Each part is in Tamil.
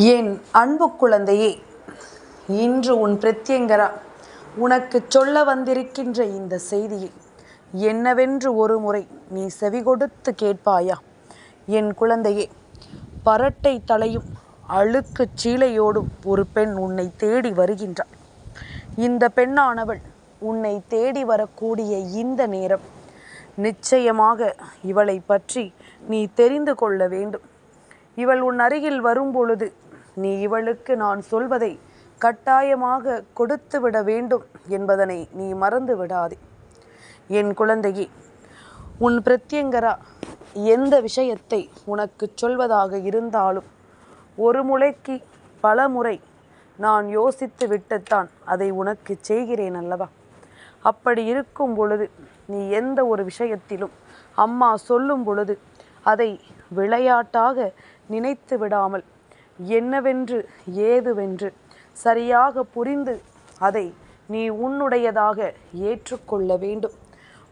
என் அன்பு குழந்தையே, இன்று உன் பிரத்யங்கரா உனக்கு சொல்ல வந்திருக்கின்ற இந்த செய்தியை என்னவென்று ஒரு முறை நீ செவிகொடுத்து கேட்பாயா? என் குழந்தையே, பரட்டை தலையும் அழுக்கு சீலையோடும் ஒரு பெண் உன்னை தேடி வருகின்றாள். இந்த பெண்ணானவள் உன்னை தேடி வரக்கூடிய இந்த நேரம் நிச்சயமாக இவளை பற்றி நீ தெரிந்து கொள்ள வேண்டும். இவள் உன் அருகில் வரும்பொழுது நீ இவளுக்கு நான் சொல்வதை கட்டாயமாக கொடுத்துவிட வேண்டும் என்பதனை நீ மறந்து விடாதே. என் குழந்தையே, உன் பிரத்யங்கரா எந்த விஷயத்தை உனக்கு சொல்வதாக இருந்தாலும் ஒரு முறைக்கு பல முறை நான் யோசித்து விட்டுத்தான் அதை உனக்கு செய்கிறேன் அல்லவா? அப்படி இருக்கும் பொழுது நீ எந்த ஒரு விஷயத்திலும் அம்மா சொல்லும் பொழுது அதை விளையாட்டாக நினைத்து விடாமல் என்னவென்று ஏதுவென்று சரியாக புரிந்து அதை நீ உன்னுடையதாக ஏற்றுக்கொள்ள வேண்டும்.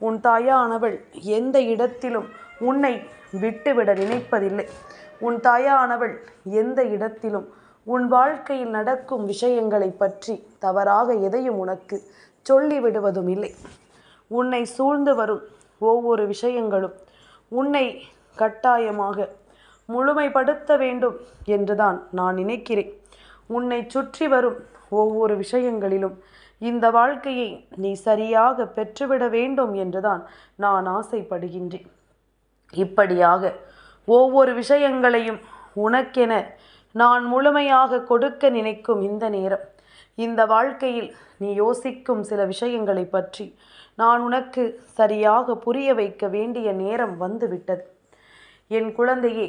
உன் தாயானவள் எந்த இடத்திலும் உன்னை விட்டுவிட நினைப்பதில்லை. உன் தாயானவள் எந்த இடத்திலும் உன் வாழ்க்கையில் நடக்கும் விஷயங்களை பற்றி தவறாக எதையும் உனக்கு சொல்லிவிடுவதும் இல்லை. உன்னை சூழ்ந்து வரும் ஒவ்வொரு விஷயங்களும் உன்னை கட்டாயமாக முழுமைப்படுத்த வேண்டும் என்றுதான் நான் நினைக்கிறேன். உன்னை சுற்றி வரும் ஒவ்வொரு விஷயங்களிலும் இந்த வாழ்க்கையை நீ சரியாக பெற்றுவிட வேண்டும் என்றுதான் நான் ஆசைப்படுகின்றேன். இப்படியாக ஒவ்வொரு விஷயங்களையும் உனக்கென நான் முழுமையாக கொடுக்க நினைக்கும் இந்த நேரம், இந்த வாழ்க்கையில் நீ யோசிக்கும் சில விஷயங்களை பற்றி நான் உனக்கு சரியாக புரிய வைக்க வேண்டிய நேரம் வந்துவிட்டது. என் குழந்தையே,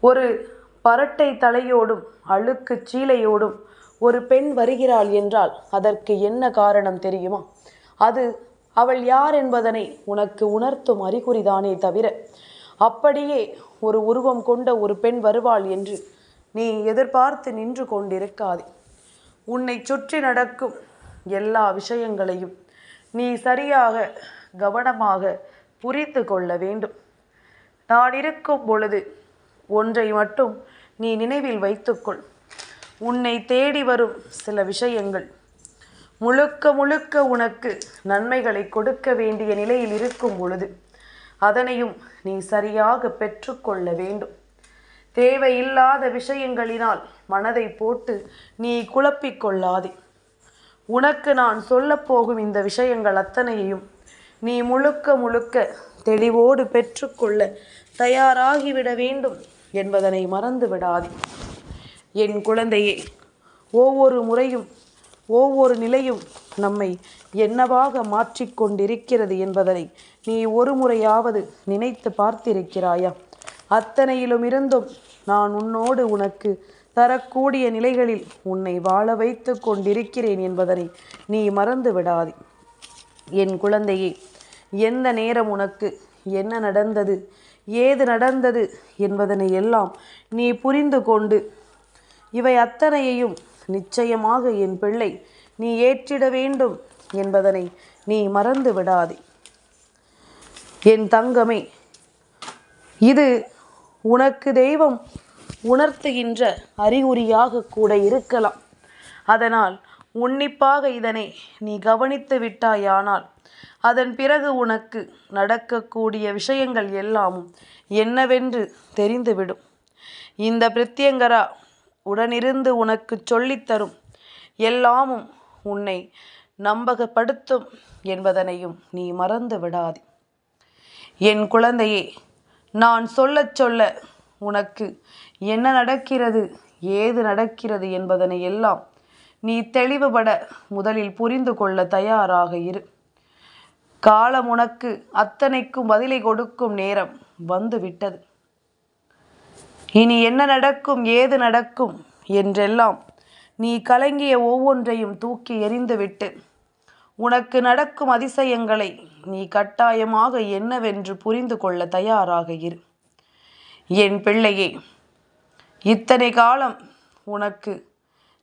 ஒரு பரட்டை தலையோடும் அழுக்கு சீலையோடும் ஒரு பெண் வருகிறாள் என்றால் அதற்கு என்ன காரணம் தெரியுமா? அது அவள் யார் என்பதனை உனக்கு உணர்த்தும் அறிகுறிதானே தவிர அப்படியே ஒரு உருவம் கொண்ட ஒரு பெண் வருவாள் என்று நீ எதிர்பார்த்து நின்று கொண்டிருக்காதே. உன்னை சுற்றி நடக்கும் எல்லா விஷயங்களையும் நீ சரியாக கவனமாக புரிந்து கொள்ள வேண்டும். நான் இருக்கும் பொழுது ஒன்றை மட்டும் நீ நினைவில் வைத்துக்கொள். உன்னை தேடி வரும் சில விஷயங்கள் முழுக்க முழுக்க உனக்கு நன்மைகளை கொடுக்க வேண்டிய நிலையில் இருக்கும் பொழுது அதனையும் நீ சரியாக பெற்றுக்கொள்ள வேண்டும். தேவையில்லாத விஷயங்களினால் மனதை போட்டு நீ குழப்பிக்கொள்ளாதே. உனக்கு நான் சொல்லப்போகும் இந்த விஷயங்கள் அத்தனையையும் நீ முழுக்க முழுக்க தெளிவோடு பெற்றுக்கொள்ள தயாராகிவிட வேண்டும் என்பதனை மறந்து விடாதே. என் குழந்தையே, ஒவ்வொரு முறையும் ஒவ்வொரு நிலையும் நம்மை என்னவாக மாற்றிக்கொண்டிருக்கிறது என்பதனை நீ ஒரு முறையாவது நினைத்து பார்த்திருக்கிறாயா? அத்தனையிலும் இருந்தும் நான் உனக்கு தரக்கூடிய நிலைகளில் உன்னை வாழ வைத்து கொண்டிருக்கிறேன் என்பதனை நீ மறந்து விடாதே. என் குழந்தையே, எந்த நேரம் உனக்கு என்ன நடந்தது, ஏது நடந்தது என்பதனை எல்லாம் நீ புரிந்து கொண்டு இவை அத்தனையையும் நிச்சயமாக என் பிள்ளை நீ ஏற்றிட வேண்டும் என்பதனை நீ மறந்து விடாதே. என் தங்கமே, இது உனக்கு தெய்வம் உணர்த்துகின்ற அறிகுறியாக கூட இருக்கலாம். அதனால் உன்னிப்பாக இதனை நீ கவனித்து விட்டாயானால் அதன் பிறகு உனக்கு நடக்கக்கூடிய விஷயங்கள் எல்லாமும் என்னவென்று தெரிந்துவிடும். இந்த பிரத்யங்கரா உடனிருந்து உனக்கு சொல்லித்தரும் எல்லாமும் உன்னை நம்பகப்படுத்தும் என்பதனையும் நீ மறந்து விடாதே. என் குழந்தையே, நான் சொல்ல சொல்ல உனக்கு என்ன நடக்கிறது, ஏது நடக்கிறது என்பதனை எல்லாம் நீ தெளிவுபட முதலில் புரிந்து கொள்ள தயாராக இரு. காலம் உனக்கு அத்தனைக்கும் பதிலை கொடுக்கும் நேரம் வந்து விட்டது. இனி என்ன நடக்கும், ஏது நடக்கும் என்றெல்லாம் நீ கலங்கிய ஒவ்வொன்றையும் தூக்கி எறிந்துவிட்டு உனக்கு நடக்கும் அதிசயங்களை நீ கட்டாயமாக என்னவென்று புரிந்து கொள்ள தயாராக இரு. என் பிள்ளையே, இத்தனை காலம் உனக்கு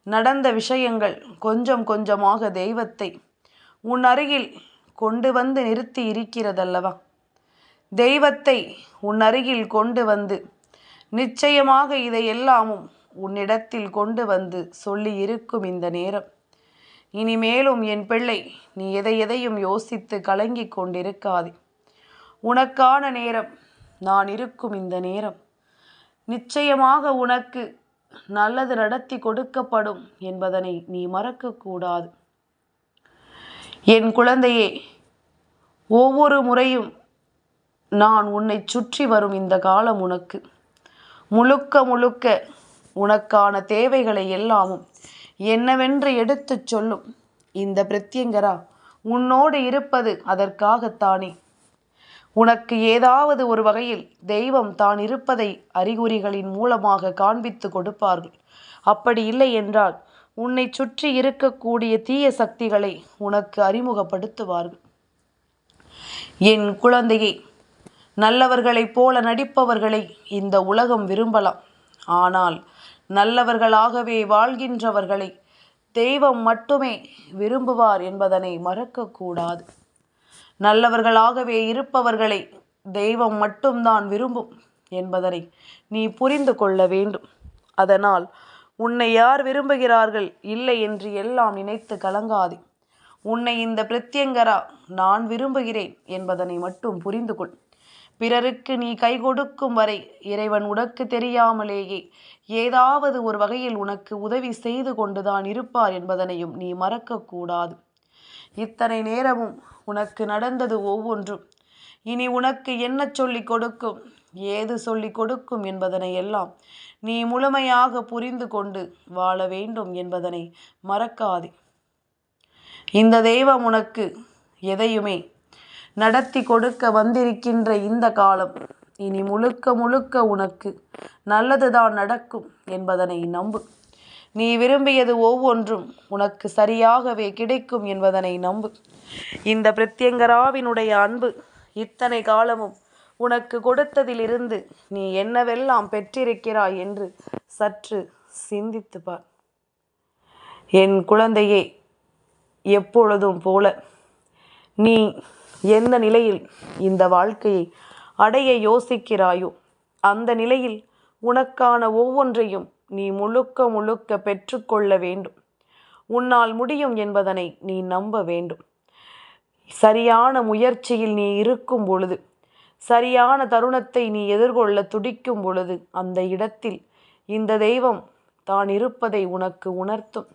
நடந்த விஷயங்கள் கொஞ்சம் கொஞ்சமாக தெய்வத்தை உன் அருகில் கொண்டு வந்து நிறுத்தி இருக்கிறதல்லவா? தெய்வத்தை உன் அருகில் கொண்டு வந்து நிச்சயமாக இதையெல்லாமும் உன்னிடத்தில் கொண்டு வந்து சொல்லி இருக்கும் இந்த நேரம். இனிமேலும் என் பிள்ளை, நீ எதையும் யோசித்து கலங்கிக் கொண்டிருக்காதே. உனக்கான நேரம், நான் இருக்கும் இந்த நேரம். நிச்சயமாக உனக்கு நல்லது நடத்தி கொடுக்கப்படும் என்பதனை நீ மறக்கக்கூடாது. என் குழந்தையே, ஒவ்வொரு முறையும் நான் உன்னை சுற்றி வரும் இந்த காலம் உனக்கு முழுக்க முழுக்க உனக்கான தேவைகளை எல்லாமும் என்னவென்று எடுத்துச் சொல்லும். இந்த பிரத்யங்கரா உன்னோடு இருப்பது அதற்காகத்தானே. உனக்கு ஏதாவது ஒரு வகையில் தெய்வம் தான் இருப்பதை அறிகுறிகளின் மூலமாக காண்பித்து கொடுப்பார்கள். அப்படி இல்லை என்றால் உன்னை சுற்றி இருக்கக்கூடிய தீய சக்திகளை உனக்கு அறிமுகப்படுத்துவார்கள். என் குழந்தையே, நல்லவர்களைப் போல நடிப்பவர்களை இந்த உலகம் விரும்பலாம். ஆனால் நல்லவர்களாகவே வாழ்கின்றவர்களை தெய்வம் மட்டுமே விரும்புவார் என்பதனை மறக்கக்கூடாது. நல்லவர்களாகவே இருப்பவர்களை தெய்வம் மட்டும்தான் விரும்பும் என்பதனை நீ புரிந்து கொள்ள வேண்டும். அதனால் உன்னை யார் விரும்புகிறார்கள் இல்லை என்று எல்லாம் நினைத்து கலங்காதே. உன்னை இந்த பிரத்யங்கரா நான் விரும்புகிறேன் என்பதனை மட்டும் புரிந்து கொள். பிறருக்கு நீ கை கொடுக்கும் வரை இறைவன் உனக்கு தெரியாமலேயே ஏதாவது ஒரு வகையில் உனக்கு உதவி செய்து கொண்டுதான் இருப்பார் என்பதனையும் நீ மறக்கக்கூடாது. இத்தனை நேரமும் உனக்கு நடந்தது ஒவ்வொன்றும் இனி உனக்கு என்ன சொல்லிக் கொடுக்கும், ஏது சொல்லிக் கொடுக்கும் என்பதனை எல்லாம் நீ முழுமையாக புரிந்து கொண்டு வாழ வேண்டும் என்பதனை மறக்காதே. இந்த தெய்வம் உனக்கு எதையுமே நடத்தி கொடுக்க வந்திருக்கின்ற இந்த காலம் இனி முழுக்க முழுக்க உனக்கு நல்லதுதான் நடக்கும் என்பதனை நம்பு. நீ விரும்பியது ஒவ்வொன்றும் உனக்கு சரியாகவே கிடைக்கும் என்பதனை நம்பு. இந்த பிரத்யங்கராவினுடைய அன்பு இத்தனை காலமும் உனக்கு கொடுத்ததிலிருந்து நீ என்னவெல்லாம் பெற்றிருக்கிறாய் என்று சற்று சிந்தித்து பார். என் குழந்தையே, எப்பொழுதும் போல நீ எந்த நிலையில் இந்த வாழ்க்கையை அடைய யோசிக்கிறாயோ அந்த நிலையில் உனக்கான ஒவ்வொன்றையும் நீ முழுக்க முழுக்க பெற்றுக்கொள்ள வேண்டும். உன்னால் முடியும் என்பதனை நீ நம்ப வேண்டும். சரியான முயற்சியில் நீ இருக்கும் பொழுது, சரியான தருணத்தை நீ எதிர்கொள்ள துடிக்கும் பொழுது அந்த இடத்தில் இந்த தெய்வம் தான் இருப்பதை உனக்கு உணர்த்தும்.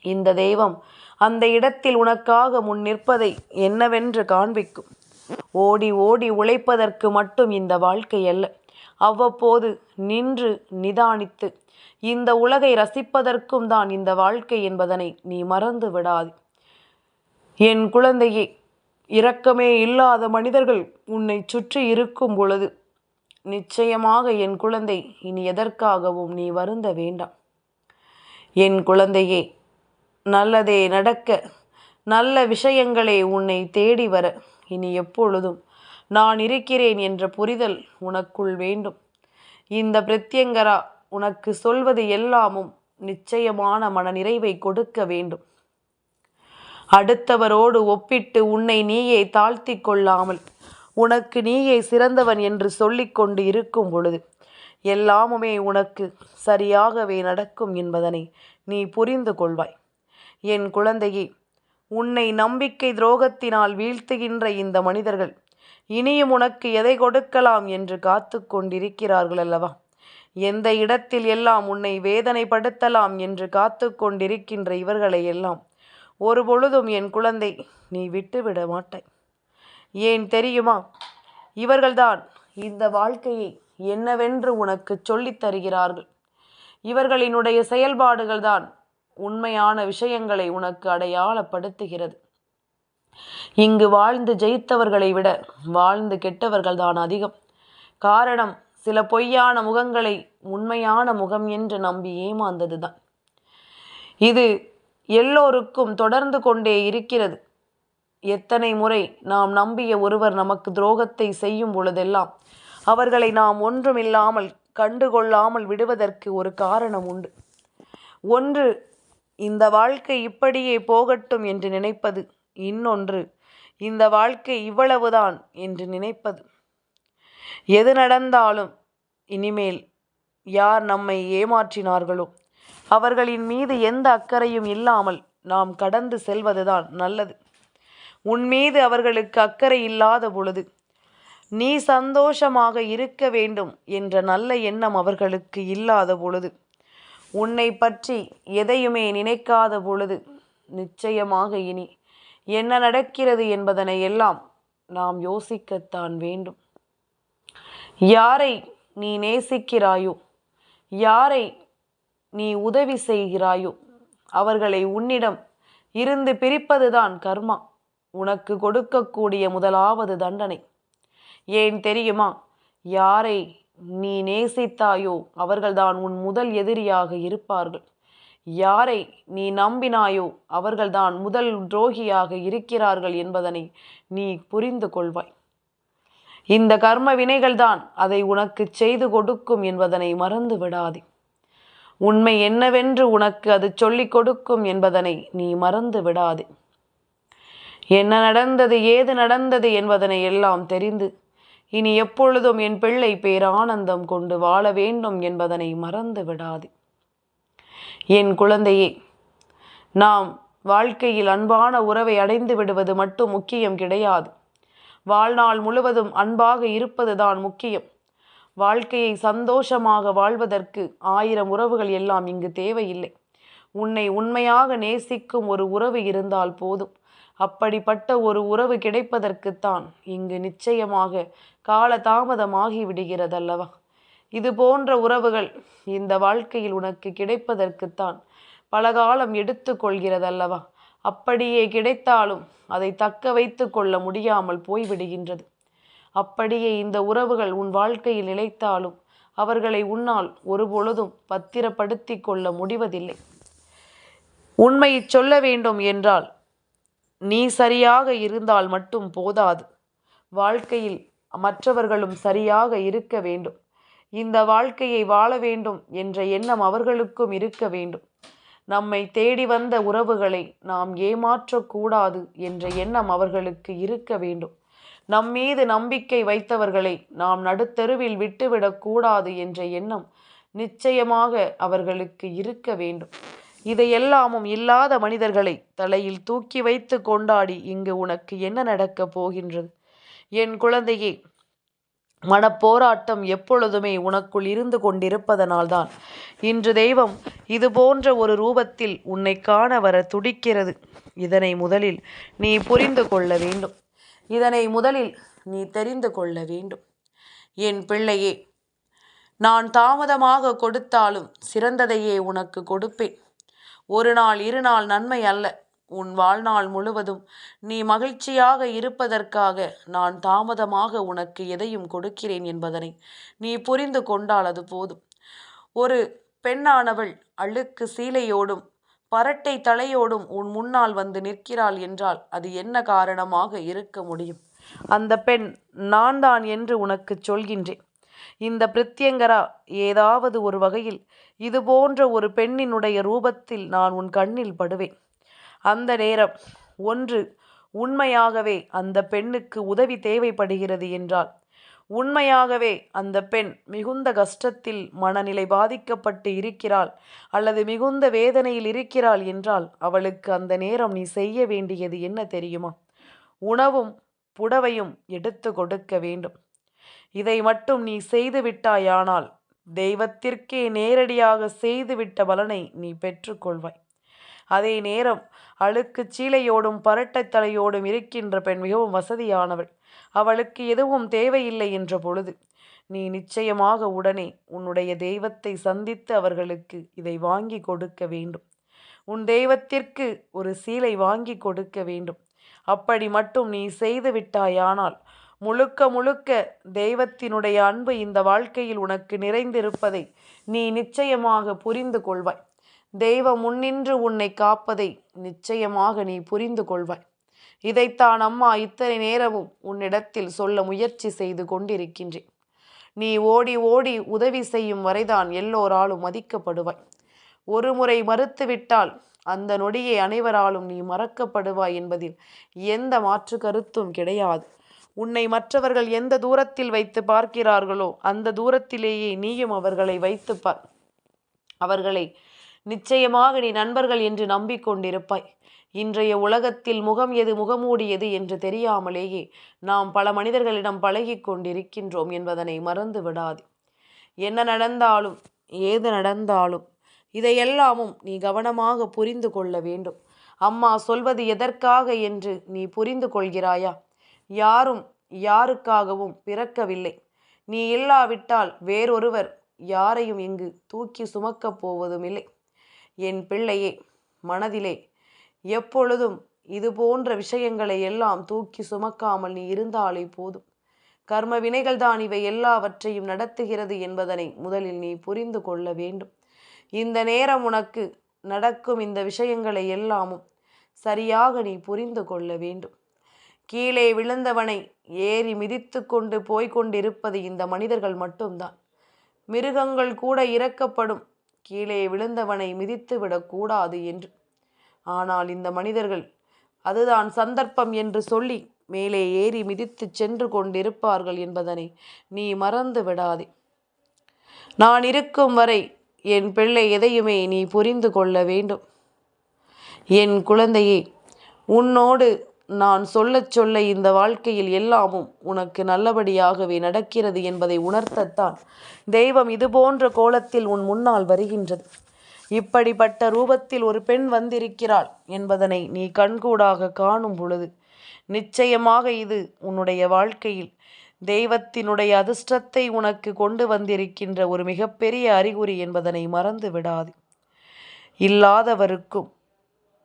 இந்த தெய்வம் அந்த இடத்தில் உனக்காக முன் நிற்பதை என்னவென்று காண்பிக்கும். ஓடி ஓடி உழைப்பதற்கு மட்டும் இந்த வாழ்க்கை அல்ல. அவ்வப்போது நின்று நிதானித்து இந்த உலகை ரசிப்பதற்கும் தான் இந்த வாழ்க்கை என்பதனை நீ மறந்து விடாது. என் குழந்தையே, இரக்கமே இல்லாத மனிதர்கள் உன்னை சுற்றி இருக்கும் பொழுது நிச்சயமாக என் குழந்தை இனி எதற்காகவும் நீ வருந்த வேண்டாம். என் குழந்தையே, நல்லதே நடக்க, நல்ல விஷயங்களே உன்னை தேடி வர இனி எப்பொழுதும் நான் இருக்கிறேன் என்ற புரிதல் உனக்குள் வேண்டும். இந்த பிரத்யங்கரா உனக்கு சொல்வது எல்லாமும் நிச்சயமான மனநிறைவை கொடுக்க வேண்டும். அடுத்தவரோடு ஒப்பிட்டு உன்னை நீயே தாழ்த்தி கொள்ளாமல் உனக்கு நீயே சிறந்தவன் என்று சொல்லிக்கொண்டு இருக்கும் பொழுது எல்லாமுமே உனக்கு சரியாகவே நடக்கும் என்பதனை நீ புரிந்து கொள்வாய். என் குழந்தையே, உன்னை நம்பிக்கை துரோகத்தினால் வீழ்த்துகின்ற இந்த மனிதர்கள் இனியும் உனக்கு எதை கொடுக்கலாம் என்று காத்து கொண்டிருக்கிறார்கள் அல்லவா? எந்த இடத்தில் எல்லாம் உன்னை வேதனைப்படுத்தலாம் என்று காத்து கொண்டிருக்கின்ற இவர்களை எல்லாம் ஒரு பொழுதும் என் குழந்தை நீ விட்டுவிட மாட்டாய். ஏன் தெரியுமா? இவர்கள்தான் இந்த வாழ்க்கையை என்னவென்று உனக்கு சொல்லித் தருகிறார்கள். இவர்களினுடைய செயல்பாடுகள்தான் உண்மையான விஷயங்களை உனக்கு அடையாளப்படுத்துகிறது. இங்கு வாழ்ந்து ஜெயித்தவர்களை விட வாழ்ந்து கெட்டவர்கள்தான் அதிகம். காரணம், சில பொய்யான முகங்களை உண்மையான முகம் என்று நம்பி ஏமாந்ததுதான். இது எல்லோருக்கும் தொடர்ந்து கொண்டே இருக்கிறது. எத்தனை முறை நாம் நம்பிய ஒருவர் நமக்கு துரோகத்தை செய்யும் பொழுதெல்லாம் அவர்களை நாம் ஒன்றுமில்லாமல் கண்டுகொள்ளாமல் விடுவதற்கு ஒரு காரணம் உண்டு. ஒன்று, இந்த வாழ்க்கை இப்படியே போகட்டும் என்று நினைப்பது. இன்னொன்று, இந்த வாழ்க்கை இவ்வளவுதான் என்று நினைப்பது. எது நடந்தாலும் இனிமேல் யார் நம்மை ஏமாற்றினார்களோ அவர்களின் மீது எந்த அக்கறையும் இல்லாமல் நாம் கடந்து செல்வதுதான் நல்லது. உன் மீது அவர்களுக்கு அக்கறை இல்லாத பொழுது நீ சந்தோஷமாக இருக்க வேண்டும் என்ற நல்ல எண்ணம் அவர்களுக்கு இல்லாத பொழுது, உன்னை பற்றி எதையுமே நினைக்காத பொழுது, நிச்சயமாக இனி என்ன நடக்கிறது என்பதனை எல்லாம் நாம் யோசிக்கத்தான் வேண்டும். யாரை நீ நேசிக்கிறாயோ, யாரை நீ உதவி செய்கிறாயோ அவர்களை உன்னிடம் இருந்து பிரிப்பதுதான் கர்மா உனக்கு கொடுக்கக்கூடிய முதலாவது தண்டனை. ஏன் தெரியுமா? யாரை நீ நேசித்தாயோ அவர்கள்தான் உன் முதல் எதிரியாக இருப்பார்கள். யாரை நீ நம்பினாயோ அவர்கள்தான் முதல் துரோகியாக இருக்கிறார்கள் என்பதனை நீ புரிந்து கொள்வாய். இந்த கர்ம வினைகள்தான் அதை உனக்கு செய்து கொடுக்கும் என்பதனை மறந்து விடாதே. உண்மை என்னவென்று உனக்கு அது சொல்லிக் கொடுக்கும் என்பதனை நீ மறந்து விடாதே. என்ன நடந்தது, ஏது நடந்தது என்பதனை எல்லாம் தெரிந்து இனி எப்பொழுதும் என் பிள்ளை பேரானந்தம் கொண்டு வாழ வேண்டும் என்பதனை மறந்து விடாதே. என் குழந்தையே, நாம் வாழ்க்கையில் அன்பான உறவை அடைந்து விடுவது மட்டும் முக்கியம் கிடையாது. வாழ்நாள் முழுவதும் அன்பாக இருப்பதுதான் முக்கியம். வாழ்க்கையை சந்தோஷமாக வாழ்வதற்கு 1000 உறவுகள் எல்லாம் இங்கு தேவையில்லை. உன்னை உண்மையாக நேசிக்கும் ஒரு உறவு இருந்தால் போதும். அப்படிப்பட்ட ஒரு உறவு கிடைப்பதற்குத்தான் இங்கு நிச்சயமாக கால தாமதமாகி விடுகிறதல்லவா? இது போன்ற உறவுகள் இந்த வாழ்க்கையில் உனக்கு கிடைப்பதற்குத்தான் பல காலம் எடுத்து கொள்கிறதல்லவா? அப்படியே கிடைத்தாலும் அதை தக்க வைத்து கொள்ள முடியாமல் போய்விடுகின்றது. அப்படியே இந்த உறவுகள் உன் வாழ்க்கையில் நிலைத்தாலும் அவர்களை உன்னால் ஒருபொழுதும் பத்திரப்படுத்தி கொள்ள முடிவதில்லை. உண்மையை சொல்ல வேண்டும் என்றால் நீ சரியாக இருந்தால் மட்டும் போதாது. வாழ்க்கையில் மற்றவர்களும் சரியாக இருக்க வேண்டும். இந்த வாழ்க்கையை வாழ வேண்டும் என்ற எண்ணம் அவர்களுக்கும் இருக்க வேண்டும். நம்மை தேடி வந்த உறவுகளை நாம் ஏமாற்றக்கூடாது என்ற எண்ணம் அவர்களுக்கு இருக்க வேண்டும். நம்மீது நம்பிக்கை வைத்தவர்களை நாம் நடுத்தெருவில் விட்டுவிடக்கூடாது என்ற எண்ணம் நிச்சயமாக அவர்களுக்கு இருக்க வேண்டும். இதையெல்லாமும் இல்லாத மனிதர்களை தலையில் தூக்கி வைத்து கொண்டாடி இங்கு உனக்கு என்ன நடக்கப் போகின்றது? என் குழந்தையே, மனப்போராட்டம் எப்பொழுதுமே உனக்குள் இருந்து கொண்டிருப்பதனால்தான் இன்று தெய்வம் இது போன்ற ஒரு ரூபத்தில் உன்னை காண வர துடிக்கிறது. இதனை முதலில் நீ புரிந்து கொள்ள வேண்டும். இதனை முதலில் நீ தெரிந்து கொள்ள வேண்டும். என் பிள்ளையே, நான் தாமதமாக கொடுத்தாலும் சிறந்ததையே உனக்கு கொடுப்பேன். ஒரு நாள் 2 நாள் நன்மை அல்ல, உன் வாழ்நாள் முழுவதும் நீ மகிழ்ச்சியாக இருப்பதற்காக நான் தாமதமாக உனக்கு எதையும் கொடுக்கிறேன் என்பதனை நீ புரிந்து கொண்டால் அது போதும். ஒரு பெண்ணானவள் அழுக்கு சீலையோடும் பரட்டை தலையோடும் உன் முன்னால் வந்து நிற்கிறாள் என்றால் அது என்ன காரணமாக இருக்க முடியும்? அந்த பெண் நான் தான் என்று உனக்கு சொல்கின்றேன். இந்த பிரித்யங்கரா ஏதாவது ஒரு வகையில் இது போன்ற ஒரு பெண்ணினுடைய ரூபத்தில் நான் உன் கண்ணில் படுவேன். அந்த நேரம் ஒன்று உண்மையாகவே அந்த பெண்ணுக்கு உதவி தேவைப்படுகிறது என்றால், உண்மையாகவே அந்த பெண் மிகுந்த கஷ்டத்தில் மனநிலை பாதிக்கப்பட்டு இருக்கிறாள் அல்லது மிகுந்த வேதனையில் இருக்கிறாள் என்றால் அவளுக்கு அந்த நேரம் நீ செய்ய வேண்டியது என்ன தெரியுமா? உணவும் புடவையும் எடுத்து கொடுக்க வேண்டும். இதை மட்டும் நீ செய்து விட்டாயானால் தெய்வத்திற்கே நேரடியாக செய்துவிட்ட பலனை நீ பெற்றுக்கொள்வாய். அதே நேரம் அழுக்கு சீலையோடும் பரட்டை தலையோடும் இருக்கின்ற பெண் மிகவும் வசதியானவள். அவளுக்கு எதுவும் தேவையில்லை என்ற பொழுது நீ நிச்சயமாக உடனே உன்னுடைய தெய்வத்தை சந்தித்து அவர்களுக்கு இதை வாங்கி கொடுக்க வேண்டும். உன் தெய்வத்திற்கு ஒரு சீலை வாங்கி கொடுக்க வேண்டும். அப்படி மட்டும் நீ செய்து விட்டாயானால் முழுக்க முழுக்க தெய்வத்தினுடைய அன்பு இந்த வாழ்க்கையில் உனக்கு நிறைந்திருப்பதை நீ நிச்சயமாக புரிந்து கொள்வாய். தெய்வம் முன்னின்று உன்னை காப்பதை நிச்சயமாக நீ புரிந்து கொள்வாய். இதைத்தான் அம்மா இத்தனை நேரமும் உன்னிடத்தில் சொல்ல முயற்சி செய்து கொண்டிருக்கின்றேன். நீ ஓடி ஓடி உதவி செய்யும் வரைதான் எல்லோராலும் மதிக்கப்படுவாய். ஒரு முறை மறுத்துவிட்டால் அந்த நொடியை அனைவராலும் நீ மறக்கப்படுவாய் என்பதில் எந்த மாற்று கருத்தும் கிடையாது. உன்னை மற்றவர்கள் எந்த தூரத்தில் வைத்து பார்க்கிறார்களோ அந்த தூரத்திலேயே நீயும் அவர்களை வைத்து பார். அவர்களை நிச்சயமாக நீ நண்பர்கள் என்று நம்பிக்கொண்டிருப்பாய். இன்றைய உலகத்தில் முகம் எது முகமூடி எது என்று தெரியாமலேயே நாம் பல மனிதர்களிடம் பழகி கொண்டிருக்கின்றோம் என்பதனை மறந்து விடாது. என்ன நடந்தாலும் ஏது நடந்தாலும் இதையெல்லாமும் நீ கவனமாக புரிந்து கொள்ள வேண்டும். அம்மா சொல்வது எதற்காக என்று நீ புரிந்து கொள்கிறாயா? யாரும் யாருக்காகவும் பிறக்கவில்லை. நீ இல்லாவிட்டால் வேறொருவர் யாரையும் இங்கு தூக்கி சுமக்கப் போவதும் இல்லை. என் பிள்ளையே, மனதிலே எப்பொழுதும் இது போன்ற விஷயங்களை எல்லாம் தூக்கி சுமக்காமல் நீ இருந்தாலே போதும். கர்ம வினைகள்தான் இவை எல்லாவற்றையும் நடத்துகிறது என்பதனை முதலில் நீ புரிந்து கொள்ள வேண்டும். இந்த நேரம் உனக்கு நடக்கும் இந்த விஷயங்களை எல்லாமும் சரியாக நீ புரிந்து கொள்ள வேண்டும். கீழே விழுந்தவனை ஏறி மிதித்து கொண்டு போய்கொண்டிருப்பது இந்த மனிதர்கள் மட்டும்தான். மிருகங்கள் கூட இறக்கப்படும், கீழே விழுந்தவனை மிதித்து விடக்கூடாது என்று. ஆனால் இந்த மனிதர்கள் அதுதான் சந்தர்ப்பம் என்று சொல்லி மேலே ஏறி மிதித்து சென்று கொண்டிருப்பார்கள் என்பதனை நீ மறந்து விடாதே. நான் இருக்கும் வரை என் பிள்ளை எதையுமே நீ புரிந்து கொள்ள வேண்டும். என் குழந்தையே, உன்னோடு நான் சொல்லச் சொல்ல இந்த வாழ்க்கையில் எல்லாமும் உனக்கு நல்லபடியாகவே நடக்கிறது என்பதை உணர்த்தத்தான் தெய்வம் இது போன்ற கோலத்தில் உன் முன்னால் வருகின்றது. இப்படிப்பட்ட ரூபத்தில் ஒரு பெண் வந்திருக்கிறாள் என்பதனை நீ கண்கூடாக காணும் பொழுது நிச்சயமாக இது உன்னுடைய வாழ்க்கையில் தெய்வத்தினுடைய அதிர்ஷ்டத்தை உனக்கு கொண்டு வந்திருக்கின்ற ஒரு மிகப்பெரிய அறிகுறி என்பதனை மறந்து விடாது. இல்லாதவருக்கும்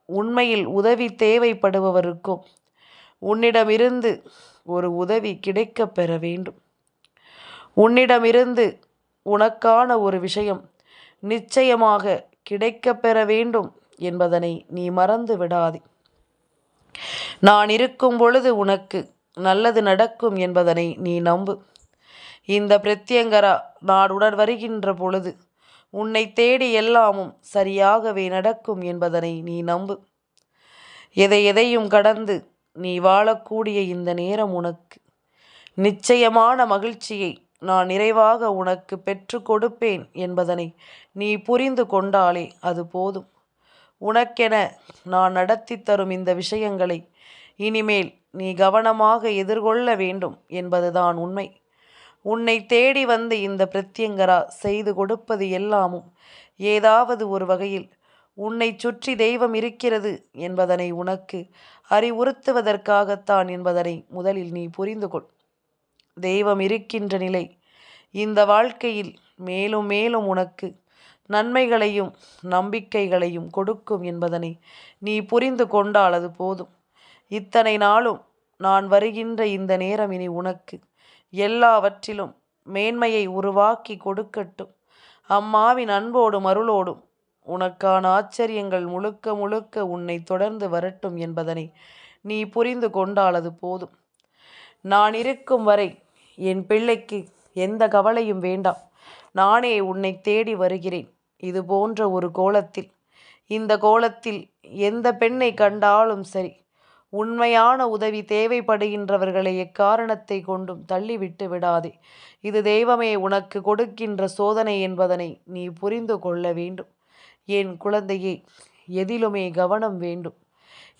உண்மையில் உதவி தேவைப்படுபவருக்கும் உன்னிடமிருந்து ஒரு உதவி கிடைக்கப் பெற வேண்டும். உன்னிடமிருந்து உனக்கான ஒரு விஷயம் நிச்சயமாக கிடைக்கப் பெற வேண்டும் என்பதனை நீ மறந்து விடாதே. நான் இருக்கும் பொழுது உனக்கு நல்லது நடக்கும் என்பதனை நீ நம்பு. இந்த பிரத்யங்கரா நாடுடன் வருகின்ற பொழுது உன்னை தேடி எல்லாமும் சரியாகவே நடக்கும் என்பதனை நீ நம்பு. எதையும் கடந்து நீ வாழக்கூடிய இந்த நேரம் உனக்கு நிச்சயமான மகிழ்ச்சியை நான் நிறைவாக உனக்கு பெற்று கொடுப்பேன் என்பதனை நீ புரிந்து கொண்டாலே அது போதும். உனக்கென நான் நடத்தி தரும் இந்த விஷயங்களை இனிமேல் நீ கவனமாக எதிர்கொள்ள வேண்டும் என்பதுதான் உண்மை. உன்னை தேடி வந்து இந்த பிரத்யங்கரா செய்து கொடுப்பது எல்லாமும் ஏதாவது ஒரு வகையில் உன்னை சுற்றி தெய்வம் இருக்கிறது என்பதனை உனக்கு அறிவுறுத்துவதற்காகத்தான் என்பதனை முதலில் நீ புரிந்து கொள். தெய்வம் இருக்கின்ற நிலை இந்த வாழ்க்கையில் மேலும் மேலும் உனக்கு நன்மைகளையும் நம்பிக்கைகளையும் கொடுக்கும் என்பதனை நீ புரிந்து கொண்டால் அது போதும். இத்தனை நாளும் நான் வருகின்ற இந்த நேரம் இனி உனக்கு எல்லாவற்றிலும் மேன்மையை உருவாக்கி கொடுக்கட்டும். அம்மாவின் அன்போடும் அருளோடும் உனக்கான ஆச்சரியங்கள் முழுக்க முழுக்க உன்னை தொடர்ந்து வரட்டும் என்பதனை நீ புரிந்து கொண்டால் அது போதும். நான் இருக்கும் வரை என் பிள்ளைக்கு எந்த கவலையும் வேண்டாம். நானே உன்னை தேடி வருகிறேன் இது போன்ற ஒரு கோலத்தில். இந்த கோலத்தில் எந்த பெண்ணை கண்டாலும் சரி, உண்மையான உதவி தேவைப்படுகின்றவர்களை எக்காரணத்தை கொண்டும் தள்ளிவிட்டு விடாதே. இது தெய்வமே உனக்கு கொடுக்கின்ற சோதனை என்பதனை நீ புரிந்து கொள்ள வேண்டும். என் குழந்தையே, எதிலுமே கவனம் வேண்டும்.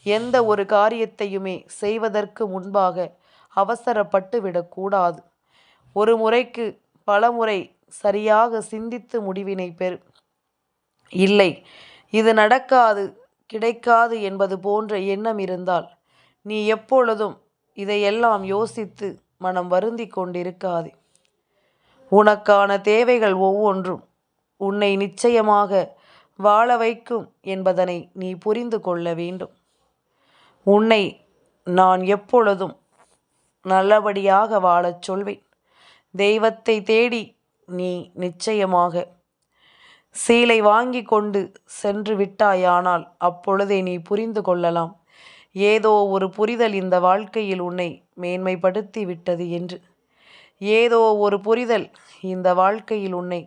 எந்த ஒரு காரியத்தையுமே செய்வதற்கு முன்பாக அவசரப்பட்டு விடக்கூடாது. ஒரு முறைக்கு பலமுறை சரியாக சிந்தித்து முடிவினை பெறு. இல்லை, இது நடக்காது கிடைக்காது என்பது போன்ற எண்ணம் இருந்தால் நீ எப்பொழுதும் இதையெல்லாம் யோசித்து மனம் வருந்தி கொண்டிருக்காதே. உனக்கான தேவைகள் ஒவ்வொன்றும் உன்னை நிச்சயமாக வாழ வைக்கும் என்பதனை நீ புரிந்து கொள்ள வேண்டும். உன்னை நான் எப்பொழுதும் நல்லபடியாக வாழச் சொல்வேன். தெய்வத்தை தேடி நீ நிச்சயமாக சீலை வாங்கி கொண்டு சென்று விட்டாயானால் அப்பொழுதே நீ புரிந்து கொள்ளலாம், ஏதோ ஒரு புரிதல் இந்த வாழ்க்கையில் உன்னை மேன்மைப்படுத்தி விட்டது என்று. ஏதோ ஒரு புரிதல் இந்த வாழ்க்கையில் உன்னை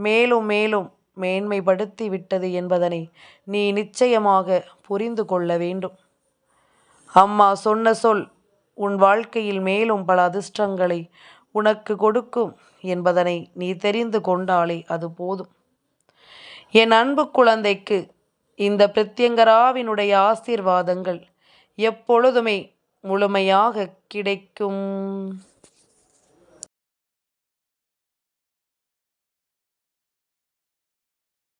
மேலும் மேலும் மேன்மைப்படுத்தி விட்டது என்பதனை நீ நிச்சயமாக புரிந்து கொள்ள வேண்டும். அம்மா சொன்ன சொல் உன் வாழ்க்கையில் மேலும் பல அதிர்ஷ்டங்களை உனக்கு கொடுக்கும் என்பதனை நீ தெரிந்து கொண்டாலே அது போதும். என் அன்பு குழந்தைக்கு இந்த பிரத்யங்கராவினுடைய ஆசீர்வாதங்கள் எப்பொழுதுமே முழுமையாக கிடைக்கும்.